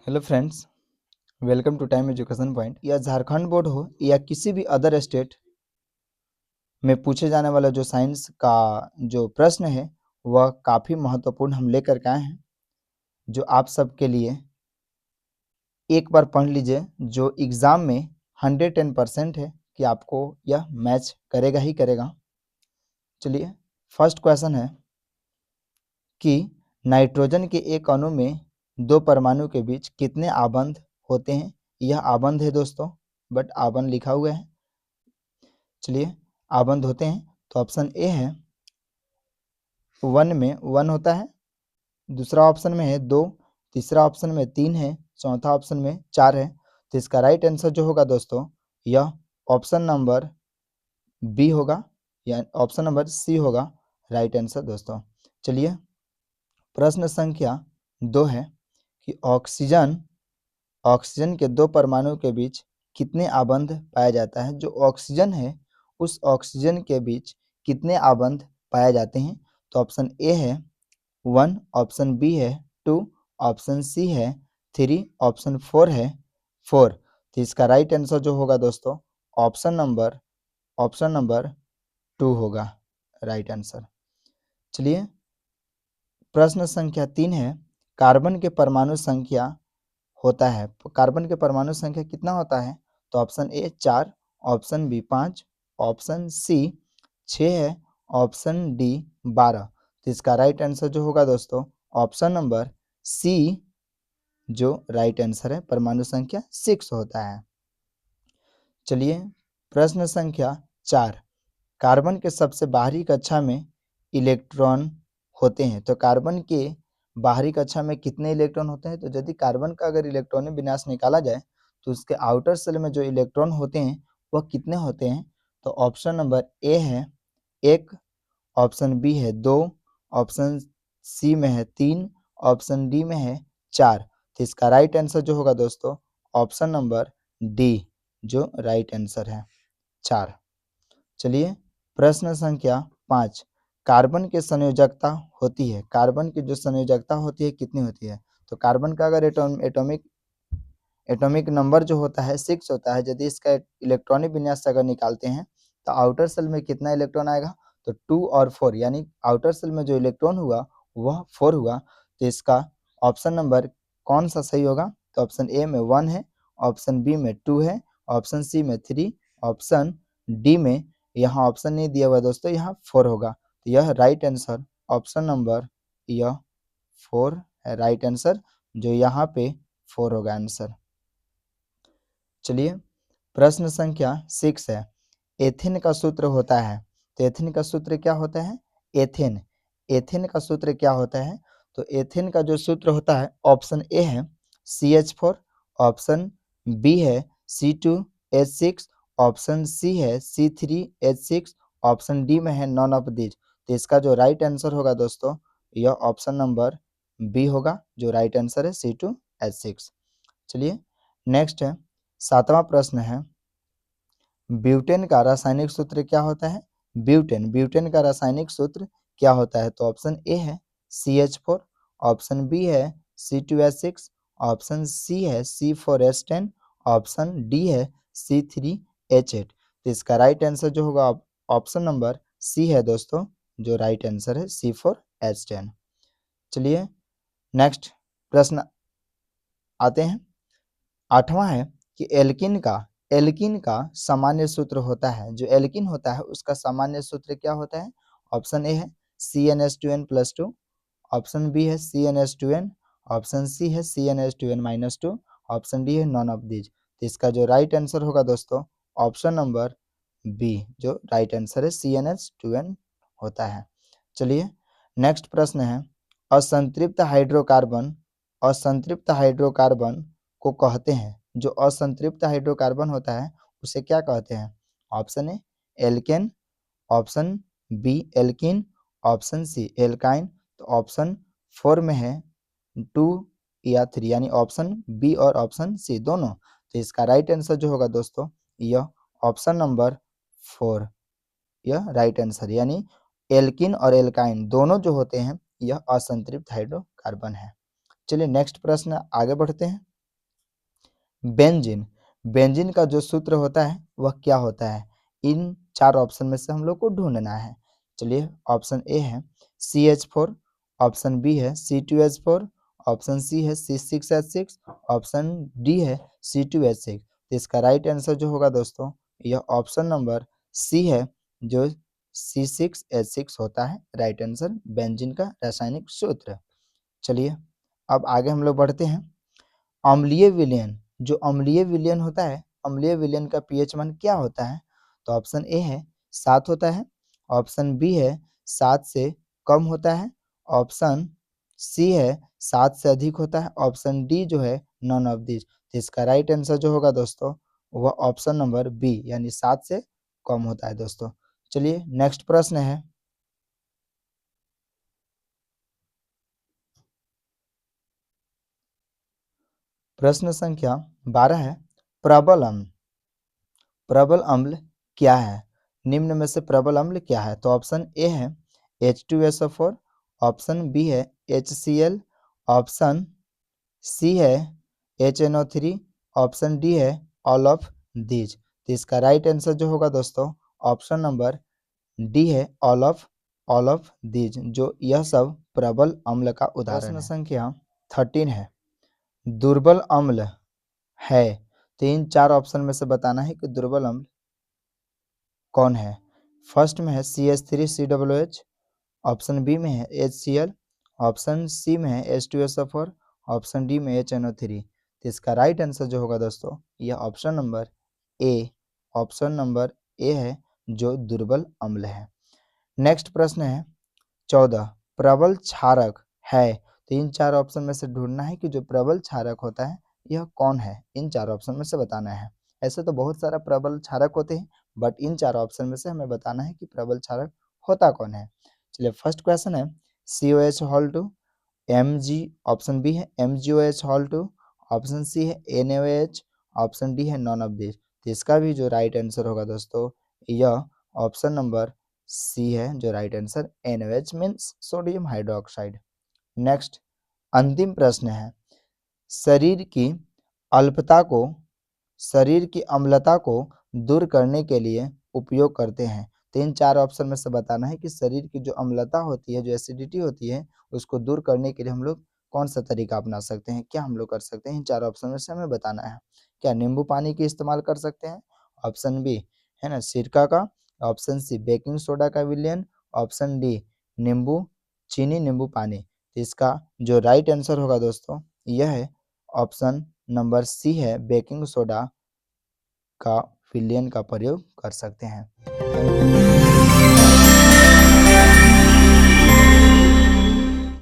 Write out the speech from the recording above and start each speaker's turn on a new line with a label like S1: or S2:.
S1: Hello friends, welcome to time education point. या Jharkhand board हो या किसी भी अदर स्टेट में पूछे जाने वाला जो साइंस का जो प्रश्न है वह काफ़ी महत्वपूर्ण हम लेकर के आए हैं, जो आप सबके लिए एक बार पढ़ लीजिए। जो एग्ज़ाम में 110% है कि आपको यह मैच करेगा ही करेगा। चलिए, फर्स्ट क्वेश्चन है कि नाइट्रोजन के एक अणु में दो परमाणु के बीच कितने आबंध होते हैं। यह आबंध है दोस्तों, बट आबंध लिखा हुआ है। चलिए, आबंध होते हैं तो ऑप्शन ए है 1 में 1 होता है, दूसरा ऑप्शन में है 2, तीसरा ऑप्शन में 3 है, चौथा ऑप्शन में 4 है। तो इसका राइट आंसर जो होगा दोस्तों, यह ऑप्शन नंबर बी होगा, या ऑप्शन नंबर सी होगा राइट आंसर दोस्तों। चलिए, प्रश्न संख्या 2 है कि ऑक्सीजन के दो परमाणु के बीच कितने आबंध पाया जाता है। जो ऑक्सीजन है उस ऑक्सीजन के बीच कितने आबंध पाए जाते हैं। तो ऑप्शन ए है 1, ऑप्शन बी है 2, ऑप्शन सी है 3, ऑप्शन 4 है 4। तो इसका राइट आंसर जो होगा दोस्तों, ऑप्शन नंबर 2 होगा राइट आंसर। चलिए, प्रश्न संख्या 3 है कार्बन के परमाणु संख्या होता है, कार्बन के परमाणु संख्या कितना होता है। तो option A 4, option B 5, option C 6 है, ऑप्शन डी 12। तो इसका राइट आंसर जो होगा दोस्तों, ऑप्शन नंबर सी जो राइट आंसर है, परमाणु संख्या 6 होता है। चलिए, प्रश्न संख्या 4, कार्बन के सबसे बाहरी कक्षा में इलेक्ट्रॉन होते हैं। तो कार्बन के बाहरी कक्षा में कितने इलेक्ट्रॉन होते हैं। तो यदि कार्बन का अगर इलेक्ट्रॉनिक विन्यास निकाला जाए तो उसके आउटर सेल में जो इलेक्ट्रॉन होते हैं वह कितने होते हैं। तो ऑप्शन नंबर ए है 1, ऑप्शन बी है 2, ऑप्शन सी में है 3, ऑप्शन डी में है 4। तो इसका राइट आंसर जो होगा दोस्तों, ऑप्शन नंबर डी जो राइट आंसर है 4। चलिए, प्रश्न संख्या 5, कार्बन की संयोजकता होती है, कार्बन की जो संयोजकता होती है कितनी होती है। तो कार्बन का अगर एटॉमिक नंबर जो होता है 6 होता है। यदि इसका इलेक्ट्रॉनिक विन्यास अगर निकालते हैं तो आउटर सेल में कितना इलेक्ट्रॉन आएगा। तो 2 और 4, यानी आउटर सेल में जो इलेक्ट्रॉन हुआ वह 4 हुआ। तो इसका ऑप्शन नंबर कौन सा सही होगा। तो ऑप्शन ए में 1 है, ऑप्शन बी में 2 है, ऑप्शन सी में 3, ऑप्शन डी में, यहाँ ऑप्शन नहीं दिया हुआ दोस्तों, यहाँ 4 होगा। तो यह राइट आंसर ऑप्शन नंबर यह 4 है राइट आंसर, जो यहाँ पे 4 होगा आंसर। चलिए, प्रश्न संख्या 6 है एथेन का सूत्र होता है। तो एथेन का सूत्र क्या होता है। एथेन का सूत्र क्या होता है। तो एथेन का जो सूत्र होता है, ऑप्शन ए है CH4, ऑप्शन बी है C2H6, ऑप्शन सी है C3H6, ऑप्शन डी में है नॉन ऑफ दिस। तो इसका जो राइट आंसर होगा दोस्तों, यह ऑप्शन नंबर बी होगा जो राइट आंसर है C2H6। चलिए, नेक्स्ट है 7वां प्रश्न है ब्यूटेन का रासायनिक सूत्र क्या होता है। ब्यूटेन का रासायनिक सूत्र क्या होता है। तो ऑप्शन ए है CH4, ऑप्शन बी है C2H6, ऑप्शन सी है C4H10, ऑप्शन डी है C3H8। तो इसका राइट आंसर जो होगा ऑप्शन नंबर सी है दोस्तों, जो राइट आंसर है C4H10। चलिए, नेक्स्ट प्रश्न आते हैं। 8वां है कि एल्किन का सामान्य सूत्र होता है। जो एल्किन होता है उसका सामान्य सूत्र क्या होता है। ऑप्शन ए है CnH2n+2, ऑप्शन बी है CnH2n, ऑप्शन सी है CnH2n-2, ऑप्शन डी है नॉन ऑफ दीज। तो इसका जो राइट आंसर होगा दोस्तों, ऑप्शन नंबर बी जो राइट आंसर है CnH2n होता है। चलिए, नेक्स्ट प्रश्न है असंतृप्त हाइड्रोकार्बन को कहते हैं। जो असंतृप्त हाइड्रोकार्बन होता है उसे क्या कहते हैं। Option A alkane, option B alkene, option C alkyne. तो ऑप्शन 4 में है 2 या 3, यानी ऑप्शन बी और ऑप्शन सी दोनों। तो इसका राइट आंसर जो होगा दोस्तों, यह ऑप्शन नंबर 4 यह राइट आंसर, यानी एल्किन और एल्काइन दोनों जो होते हैं यह असंतृप्त हाइड्रोकार्बन है। चलिए, नेक्स्ट प्रश्न आगे बढ़ते हैं। बेंजीन, बेंजीन का जो सूत्र होता है वह क्या होता है? इन 4 ऑप्शन में से हम लोग को ढूंढना है। चलिए, ऑप्शन ए है CH4, ऑप्शन बी है C2H4, ऑप्शन सी है C6H6, ऑप्शन डी है C2H6। तो इसका राइट आंसर जो होगा दोस्तों, यह ऑप्शन नंबर सी है, जो C6H6 होता है राइट आंसर बेंजीन का रासायनिक सूत्र। चलिए, अब आगे हम लोग बढ़ते हैं। अम्लीय विलयन, जो अम्लीय विलयन होता है, अम्लीय विलयन का पीएच मान क्या होता है? तो ऑप्शन ए है 7 होता है, ऑप्शन बी है 7 से कम होता है, ऑप्शन सी है 7 से अधिक होता है, ऑप्शन डी जो है नॉन ऑफ दिस। तो इसका राइट आंसर जो होगा दोस्तों, वह ऑप्शन नंबर बी यानी 7 से कम होता है दोस्तों। चलिए, नेक्स्ट प्रश्न है। प्रश्न संख्या 12 है, प्रबल अम्ल, प्रबल अम्ल क्या है? निम्न में से प्रबल अम्ल क्या है? तो ऑप्शन ए है H2SO4, ऑप्शन बी है HCl, ऑप्शन सी है HNO3, ऑप्शन डी है ऑल ऑफ दीज। तो इसका राइट आंसर जो होगा दोस्तों, ऑप्शन नंबर डी है ऑल ऑफ दीज, जो यह सब प्रबल अम्ल का उदाहरण है। प्रश्न संख्या 13 है, दुर्बल अम्ल है, तो इन 4 ऑप्शन में से बताना है कि दुर्बल अम्ल कौन है। फर्स्ट में है CH3COOH, ऑप्शन बी में है HCl, ऑप्शन सी में है H2SO4, ऑप्शन डी में HNO3। तो इसका राइट आंसर जो होगा दोस्तों, यह option number A, option number A है, जो दुर्बल अम्ल है। नेक्स्ट प्रश्न है 14, प्रबल क्षारक है, तो इन 4 ऑप्शन में से ढूंढना है कि जो प्रबल क्षारक होता है यह कौन है, इन 4 ऑप्शन में से बताना है। ऐसे तो बहुत सारा प्रबल क्षारक होते हैं, बट इन 4 ऑप्शन में से हमें बताना है कि प्रबल क्षारक होता कौन है। चलिए, फर्स्ट क्वेश्चन है COH whole 2, Mg, option B है MgOH हॉल 2, ऑप्शन सी है NaOH, ऑप्शन डी है नॉन ऑफ दिस। तो इसका भी जो राइट आंसर होगा दोस्तों, यह ऑप्शन नंबर सी है, जो right answer NaOH means sodium hydroxide. Next, अंतिम प्रश्न है, शरीर की अल्पता को, शरीर की अम्लता को दूर करने के लिए उपयोग करते हैं। तो इन 4 ऑप्शन में से बताना है कि शरीर की जो अम्लता होती है, जो एसिडिटी होती है, उसको दूर करने के लिए हम लोग कौन सा तरीका अपना सकते हैं, क्या हम लोग कर सकते हैं। इन 4 ऑप्शन में से हमें बताना है। क्या नींबू पानी की इस्तेमाल कर सकते हैं? ऑप्शन बी है ना सिरका का, ऑप्शन सी बेकिंग सोडा का विलयन, ऑप्शन डी नींबू चीनी नींबू पानी। तो इसका जो राइट आंसर होगा दोस्तों, यह है ऑप्शन नंबर सी है, बेकिंग सोडा का विलयन का प्रयोग कर सकते हैं।